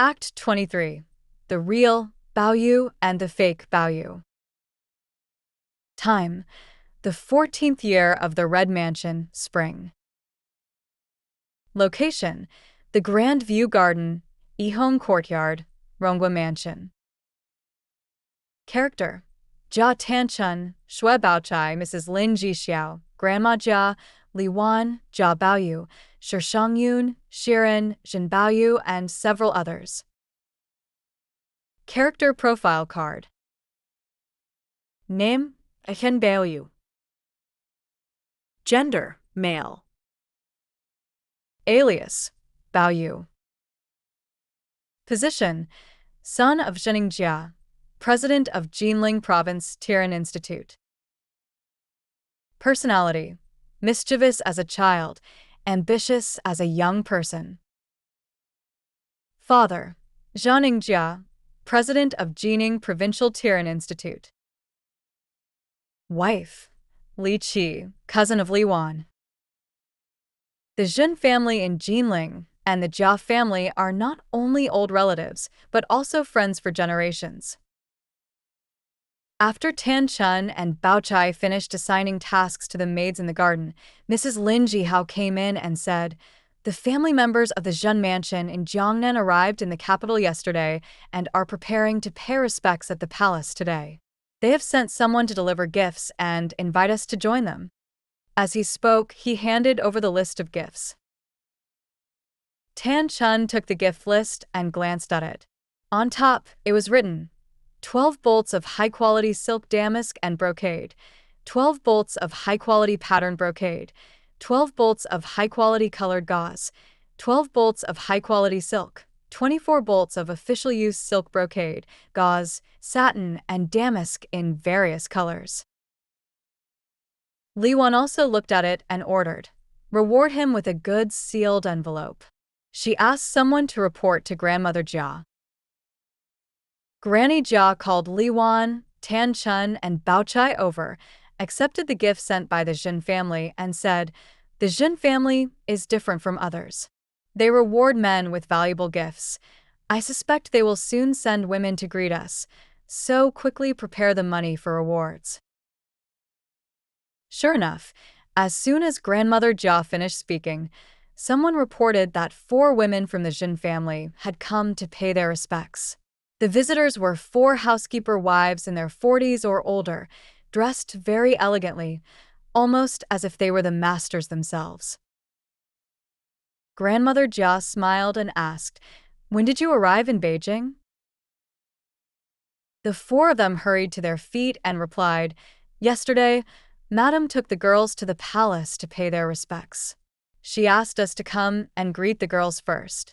Act 23. The real Baoyu and the fake Baoyu. Time: the 14th year of the Red Mansion, spring. Location: the Grand View Garden, Yihong Courtyard, Rongwa Mansion. Character: Jia Tanchun, Shui Baochai, Mrs. Lin Jixiao, Grandma Jia, Li Wan, Jia Baoyu, Shishongyun, Shiren, Jin Baoyu, and several others. Character profile card. Name: Ahen Baoyu. Gender: male. Alias: Baoyu. Position: son of Zhenningjia, president of Heilongjiang Province Tiran Institute. Personality: mischievous as a child, ambitious as a young person. Father: Zhenningjia, president of Heilongjiang Provincial Tiran Institute. Wife: Li Qi, cousin of Li Wan. The Zhen family in Heilongjiang and the Jia family are not only old relatives, but also friends for generations. After Tanchun and Baochai finished assigning tasks to the maids in the garden, Mrs. Lin Jihao came in and said, "The family members of the Zhen mansion in Jiangnan arrived in the capital yesterday and are preparing to pay respects at the palace today. They have sent someone to deliver gifts and invite us to join them." As he spoke, he handed over the list of gifts. Tanchun took the gift list and glanced at it. On top, it was written, 12 bolts of high-quality silk damask and brocade, 12 bolts of high-quality pattern brocade, 12 bolts of high-quality colored gauze, 12 bolts of high-quality silk, 24 bolts of official use silk brocade, gauze, satin, and damask in various colors. Li Wan also looked at it and ordered, "Reward him with a good sealed envelope." She asked someone to report to Grandmother Jia. Granny Jia called Li Wan, Tanchun, and Baochai over, accepted the gift sent by the Zhen family, and said, "The Zhen family is different from others. They reward men with valuable gifts. I suspect they will soon send women to greet us, so quickly prepare the money for rewards." Sure enough, as soon as Grandmother Jia finished speaking, someone reported that 4 women from the Zhen family had come to pay their respects. The visitors were 4 housekeeper wives in their 40s or older, dressed very elegantly, almost as if they were the masters themselves. Grandmother Jia smiled and asked, "When did you arrive in Beijing?" The 4 of them hurried to their feet and replied, "Yesterday, Madam took the girls to the palace to pay their respects. She asked us to come and greet the girls first."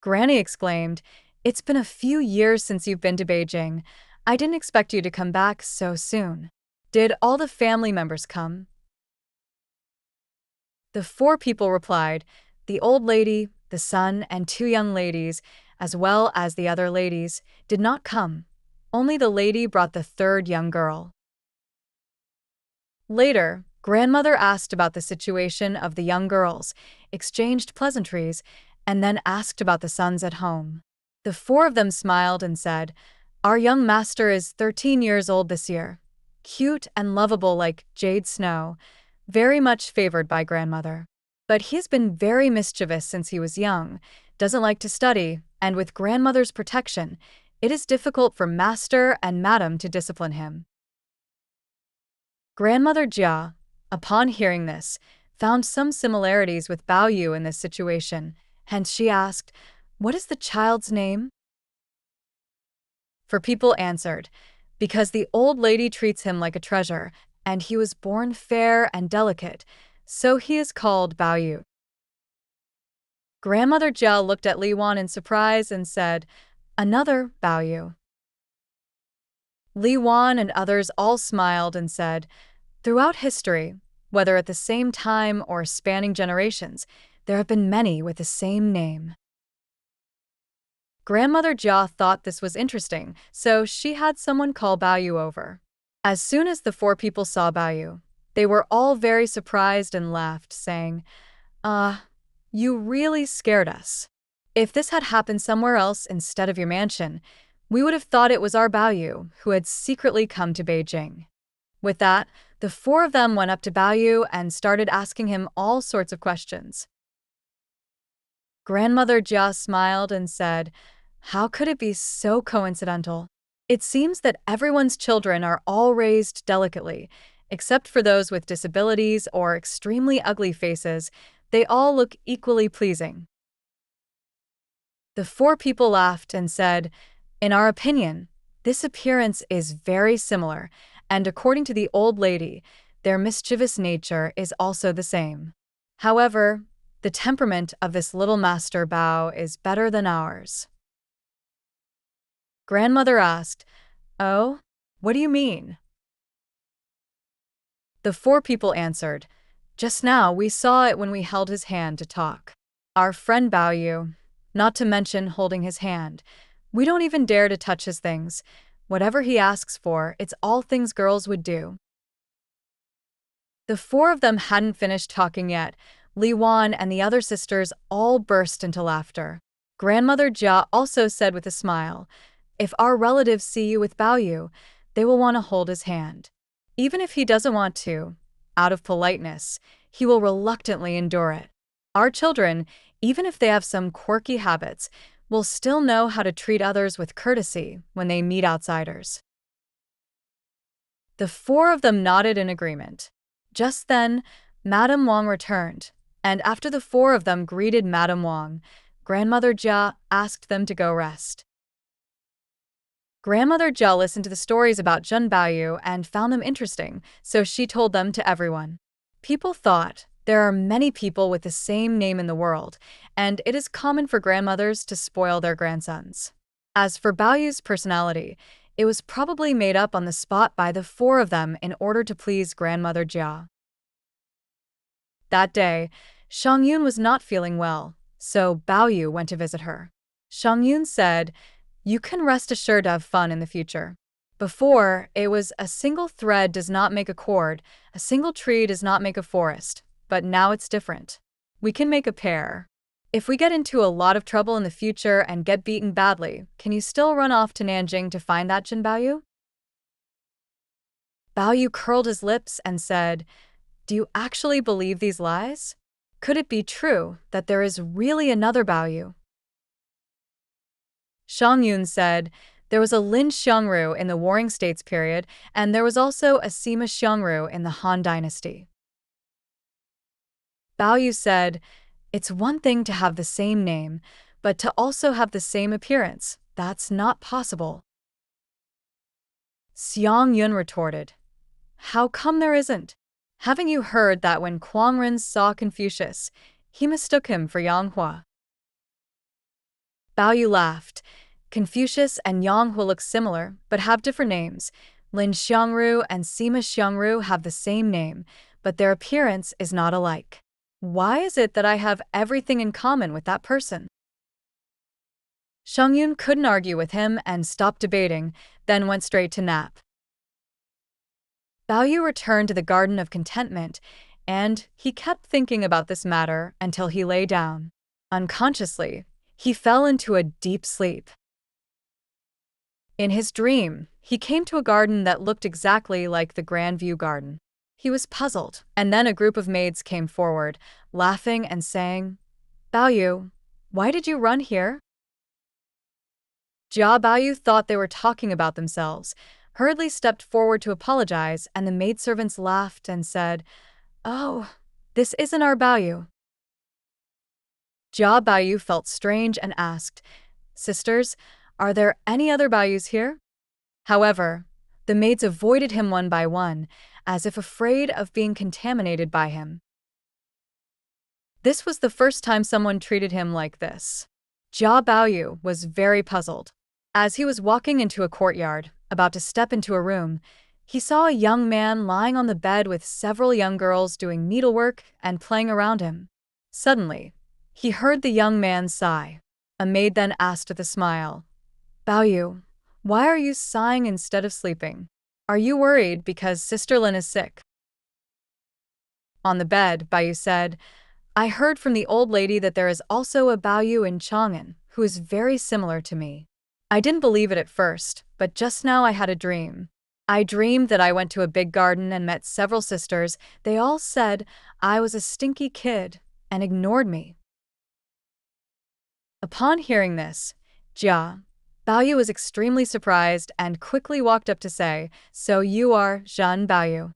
Granny exclaimed, "It's been a few years since you've been to Beijing. I didn't expect you to come back so soon. Did all the family members come?" The 4 people replied, the old lady, the son, and 2 young ladies, as well as the other ladies, did not come. Only the lady brought the 3rd young girl. Later, Grandmother asked about the situation of the young girls, exchanged pleasantries, and then asked about the sons at home. The 4 of them smiled and said, "Our young master is 13 years old this year, cute and lovable like Jade Snow, very much favored by Grandmother. But he's been very mischievous since he was young, doesn't like to study, and with Grandmother's protection, it is difficult for Master and Madam to discipline him." Grandmother Jia, upon hearing this, found some similarities with Baoyu in this situation, hence she asked, "What is the child's name?" 4 people answered, "Because the old lady treats him like a treasure, and he was born fair and delicate, so he is called Baoyu." Grandmother Jia looked at Li Wan in surprise and said, "Another Baoyu." Li Wan and others all smiled and said, "Throughout history, whether at the same time or spanning generations, there have been many with the same name." Grandmother Jia thought this was interesting, so she had someone call Baoyu over. As soon as the 4 people saw Baoyu, they were all very surprised and laughed, saying, "You really scared us. If this had happened somewhere else instead of your mansion, we would have thought it was our Baoyu who had secretly come to Beijing. With that, the four of them went up to Baoyu and started asking him all sorts of questions. Grandmother Jia smiled and said, "How could it be so coincidental? It seems that everyone's children are all raised delicately, except for those with disabilities or extremely ugly faces. They all look equally pleasing." The four people laughed and said, "In our opinion, this appearance is very similar, and according to the old lady, their mischievous nature is also the same. However, the temperament of this little Master Bao is better than ours." Grandmother asked, "Oh, what do you mean?" The four people answered, "Just now we saw it when we held his hand to talk. Our friend Baoyu, not to mention holding his hand, we don't even dare to touch his things. Whatever he asks for, it's all things girls would do." The four of them hadn't finished talking yet. Li Wan and the other sisters all burst into laughter. Grandmother Jia also said with a smile, "If our relatives see you with Baoyu, they will want to hold his hand. Even if he doesn't want to, out of politeness, he will reluctantly endure it. Our children, even if they have some quirky habits, will still know how to treat others with courtesy when they meet outsiders." The four of them nodded in agreement. Just then, Madame Wang returned, and after the four of them greeted Madame Wang, Grandmother Jia asked them to go rest. Grandmother Jia listened to the stories about Zhen Baoyu and found them interesting, so she told them to everyone. People thought there are many people with the same name in the world, and it is common for grandmothers to spoil their grandsons. As for Baoyu's personality, it was probably made up on the spot by the four of them in order to please Grandmother Jia. That day, Shangyun was not feeling well, so Baoyu went to visit her. Shangyun said, "You can rest assured to have fun in the future. Before, it was a single thread does not make a cord, a single tree does not make a forest, but now it's different. We can make a pair. If we get into a lot of trouble in the future and get beaten badly, can you still run off to Nanjing to find that Jin Baoyu?" Baoyu curled his lips and said, "Do you actually believe these lies? Could it be true that there is really another Baoyu?" Shangyun said, "There was a Lin Xiongru in the Warring States period, and there was also a Sima Xiongru in the Han Dynasty." Baoyu said, "It's one thing to have the same name, but to also have the same appearance, that's not possible." Xiang Yun retorted, "How come there isn't? Haven't you heard that when Kuangren saw Confucius, he mistook him for Yang Hua?" Baoyu laughed. "Confucius and Yang Hua look similar, but have different names. Lin Xiongru and Sima Xiongru have the same name, but their appearance is not alike. Why is it that I have everything in common with that person?" Shangyun couldn't argue with him and stopped debating, then went straight to nap. Baoyu returned to the Garden of Contentment, and he kept thinking about this matter until he lay down. Unconsciously, he fell into a deep sleep. In his dream, he came to a garden that looked exactly like the Grand View Garden. He was puzzled, and then a group of maids came forward, laughing and saying, "Baoyu, why did you run here?" Jia Baoyu thought they were talking about themselves, hurriedly stepped forward to apologize, and the maidservants laughed and said, "Oh, this isn't our Baoyu." Jia Baoyu felt strange and asked, "Sisters, are there any other Baoyus here?" However, the maids avoided him one by one, as if afraid of being contaminated by him. This was the first time someone treated him like this. Jia Baoyu was very puzzled. As he was walking into a courtyard, about to step into a room, he saw a young man lying on the bed with several young girls doing needlework and playing around him. Suddenly, he heard the young man sigh. A maid then asked with a smile, "Baoyu, why are you sighing instead of sleeping? Are you worried because Sister Lin is sick?" On the bed, Baoyu said, I heard from the old lady that there is also a Baoyu in Chang'an who is very similar to me. I didn't believe it at first, but just now I had a dream. I dreamed that I went to a big garden and met several sisters. They all said I was a stinky kid and ignored me. Upon hearing this, Baoyu was extremely surprised and quickly walked up to say, "So you are Zhan Baoyu."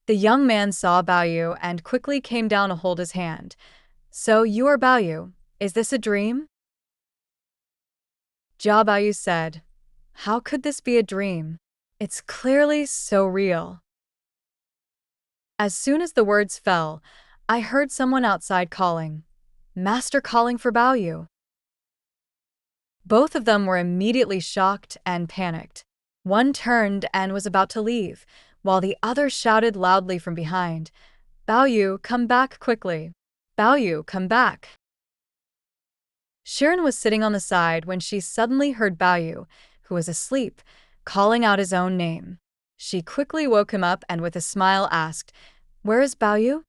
The young man saw Baoyu and quickly came down to hold his hand. "So you are Baoyu. Is this a dream?" Baoyu said, "How could this be a dream? It's clearly so real." As soon as the words fell, I heard someone outside calling, "Master calling for Baoyu." Both of them were immediately shocked and panicked. One turned and was about to leave, while the other shouted loudly from behind, "Baoyu, come back quickly! Baoyu, come back!" Sharon was sitting on the side when she suddenly heard Baoyu, who was asleep, calling out his own name. She quickly woke him up and with a smile asked, "Where is Baoyu?"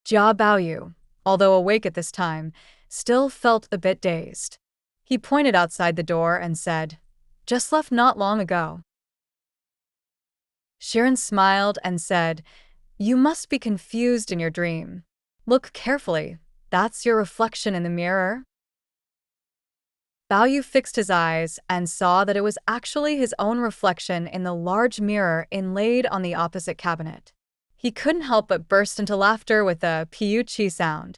Baoyu, although awake at this time, still felt a bit dazed. He pointed outside the door and said, "Just left not long ago." Sharon smiled and said, "You must be confused in your dream. Look carefully. That's your reflection in the mirror." Baoyu fixed his eyes and saw that it was actually his own reflection in the large mirror inlaid on the opposite cabinet. He couldn't help but burst into laughter with a piu-chi sound.